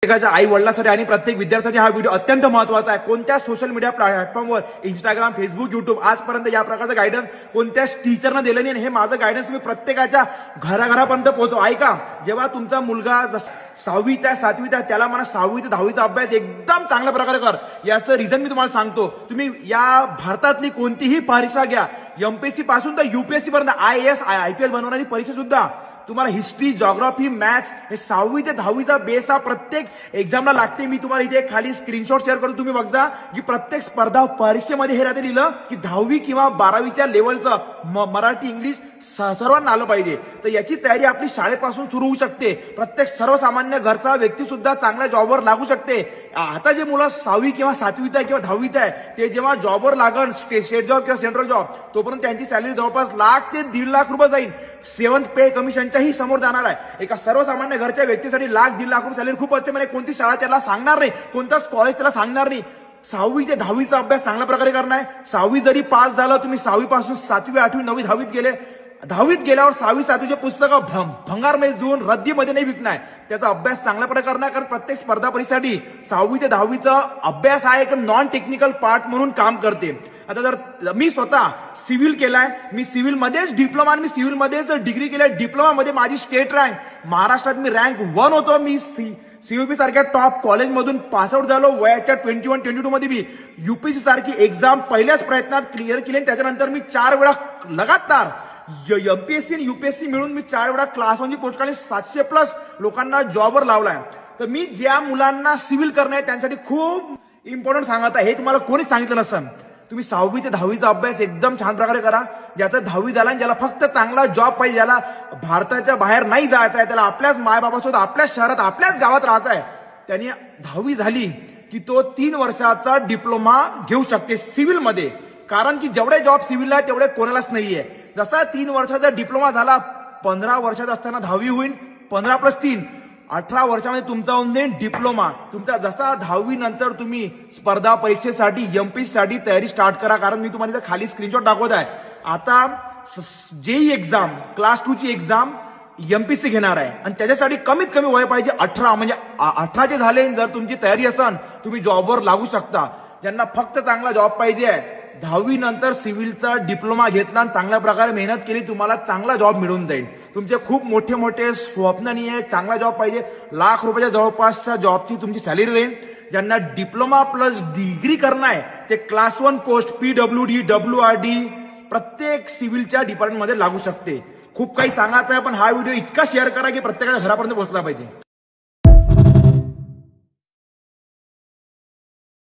प्रत्येकाच्या आई वडिलांसाठी आणि प्रत्येक विद्यार्थ्यासाठी हा व्हिडिओ अत्यंत महत्त्वाचा आहे. कोणत्याच सोशल मीडिया प्लॅटफॉर्मवर इंस्टाग्राम, फेसबुक, युट्यूब आजपर्यंत या प्रकारचं गायडन्स कोणत्याच टीचरनं दिलं नाही. हे माझं गायडन्स मी प्रत्येकाच्या घराघरापर्यंत पोहोचव. ऐका, जेव्हा तुमचा मुलगा 6वीत आहे 7वीत आहे त्याला म्हणा 6वी ते 10वीचा अभ्यास एकदम चांगल्या प्रकारे कर. याचं रिझन मी तुम्हाला सांगतो. तुम्ही या भारतातली कोणतीही परीक्षा घ्या, एमपीएससी पासून तर युपीएससी पर्यंत IAS, IPS बनवणारी परीक्षा सुद्धा तुम्हाला हिस्ट्री, जॉग्राफी, मॅथ्स हे 6वी ते 10वीचा बेस हा प्रत्येक एक्झामला लागते. मी तुम्हाला इथे खाली स्क्रीनशॉट शेअर करतो, तुम्ही बघा की प्रत्येक स्पर्धा परीक्षेमध्ये हे राहते लिहिलं की 10वी किंवा 12वीच्या लेवलचं मराठी, इंग्लिश सर्वांना आलं पाहिजे. तर याची तयारी आपली शाळेपासून सुरू होऊ शकते. प्रत्येक सर्वसामान्य घरचा व्यक्ती सुद्धा चांगल्या जॉबवर लागू शकते. आता जे मुलं 6वी किंवा 7वीत आहे किंवा 10वीत आहे ते जेव्हा जॉबवर लागन, स्टेट जॉब किंवा सेंट्रल जॉब, तोपर्यंत त्यांची सॅलरी जवळपास लाख ते 1.5 लाख रुपये जाईल. 7th पे कमिशनच्याही समोर जाणार आहे. एका सर्वसामान्य घरच्या व्यक्तीसाठी लाख 1.5 लाख रुपये सॅलरी खूप असते. म्हणजे कोणती शाळा त्याला सांगणार नाही, कोणताच कॉलेज त्याला सांगणार नाही. 6वी ते 10वीचा अभ्यास चांगल्या प्रकारे करणार. 6वी जरी पास झालं, तुम्ही 6वी पासून 7वी, 8वी, 9वी, 10वीत गेले, 10वीत गेल्यावर 6वी 7वीचे पुस्तकं भंगारमध्ये देऊन रद्दीमध्ये नाही विकणार. त्याचा अभ्यास चांगल्या प्रकारे करणार. कारण प्रत्येक स्पर्धा परीक्षेसाठी 6वी ते 10वीचा अभ्यास हा एक नॉन टेक्निकल पार्ट म्हणून काम करते. आता जर मी स्वतः सिव्हिल केलाय, मी सिव्हिल मध्येच डिप्लोमा आणि मी सिव्हिल मध्येच डिग्री केलाय. डिप्लोमा मध्ये माझी स्टेट रँक, महाराष्ट्रात मी रँक 1 होतो. मी CUP सारख्या टॉप कॉलेजमधून पासआउट झालो. वयाच्या 21-22 मध्ये मी UPSC सारखी एक्झाम पहिल्याच प्रयत्नात क्लिअर केली. त्याच्यानंतर मी 4 वेळा लगातार MPSC आणि UPSC मिळून मी 4 वेळा क्लास 1ची पोस्ट काढली. 700+ लोकांना जॉबवर लावलाय. तर मी ज्या मुलांना सिव्हिल करणं आहे त्यांच्यासाठी खूप इम्पॉर्टंट सांगत आहे. हे तुम्हाला कोणीच सांगितलं नसेल. तुम्ही 6वी ते 10वीचा अभ्यास एकदम छान प्रकारे करा. ज्याचा 10वी झाला आणि ज्याला फक्त चांगला जॉब पाहिजे, ज्याला भारताच्या बाहेर नाही जायचं आहे, त्याला आपल्याच मायबाबासोबत आपल्याच शहरात आपल्याच गावात राहायचं आहे, त्यांनी 10वी झाली की तो 3 वर्षाचा डिप्लोमा घेऊ शकते सिव्हिल मध्ये. कारण की जेवढे जॉब सिव्हिलला आहे तेवढे कोणालाच नाहीये. जसा 3 वर्षाचा डिप्लोमा झाला, 15 वर्षाचा असताना 10वी होईल. 15+3 18 वर्षामध्ये तुमचा होऊन जाईल डिप्लोमा. तुमचा जसा 10वी नंतर तुम्ही स्पर्धा परीक्षेसाठी MPSC साठी तयारी स्टार्ट करा. कारण मी तुम्हाला खाली स्क्रीनशॉट दाखवत आहे. आता JEE एक्झाम, क्लास 2ची एक्झाम MPSC घेणार आहे आणि त्याच्यासाठी कमीत कमी वय पाहिजे 18. म्हणजे 18चे झाले जर तुमची तयारी असेल तुम्ही जॉबवर लागू शकता. ज्यांना फक्त चांगला जॉब पाहिजे, 10वी नंतर सिव्हिलचा डिप्लोमा घेतला आणि चांगल्या प्रकारे मेहनत केली, तुम्हाला चांगला जॉब मिळून जाईल. तुमचे खूप मोठे मोठे स्वप्न नाही आहे. चांगला जॉब पाहिजे, लाख रुपयाच्या जवळपासच्या जॉबची तुमची सॅलरी राहील. ज्यांना डिप्लोमा प्लस डिग्री करणं आहे ते क्लास 1 पोस्ट PWD, WRD प्रत्येक सिव्हिलच्या डिपार्टमेंटमध्ये लागू शकते. खूप काही सांगायचं आहे, पण हा व्हिडिओ इतका शेअर करा की प्रत्येकाच्या घरापर्यंत पोहोचला पाहिजे.